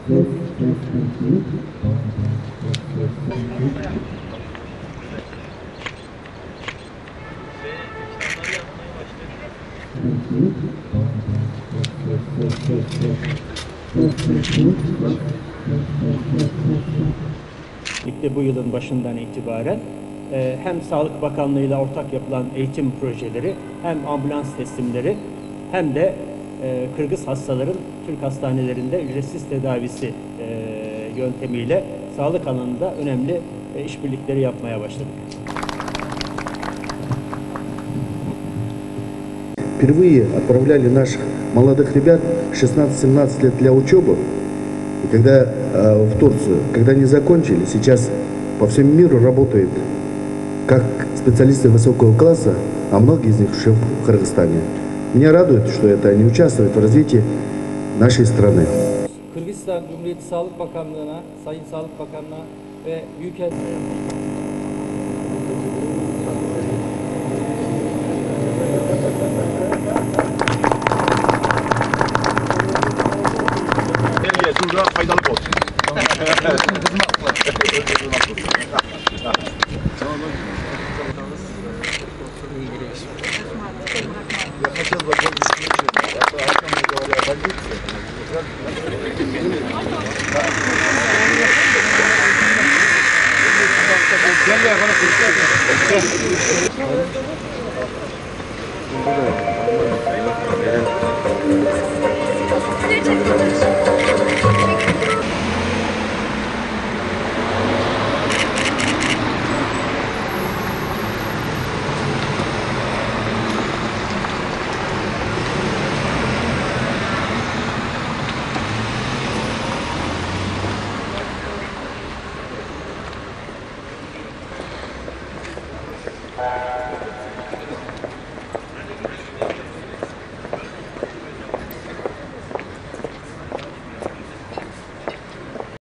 Bu yılın başından itibaren hem Sağlık Bakanlığı ile ortak yapılan eğitim projeleri, hem ambulans teslimleri, hem de Kırgız hastaların Türk hastanelerinde ücretsiz tedavisi yöntemiyle sağlık alanında önemli işbirlikleri yapmaya başladık. Впервые отправляли наших молодых ребят 16-17 лет для учебы. И когда в Турцию, когда они закончили, сейчас по всему миру работают как специалисты высокого класса, а многие из них уже в Кыргызстане. Меня радует, что это они участвуют в развитии нашей страны. Kırgızistan Cumhuriyeti Sağlık Bakanlığı'na, Sayın Sağlık Bakanlığı'na ve Büyükelçiliğe Burada faydalı olsun. Yapacağız bakalım. Gel ya bana konuşalım.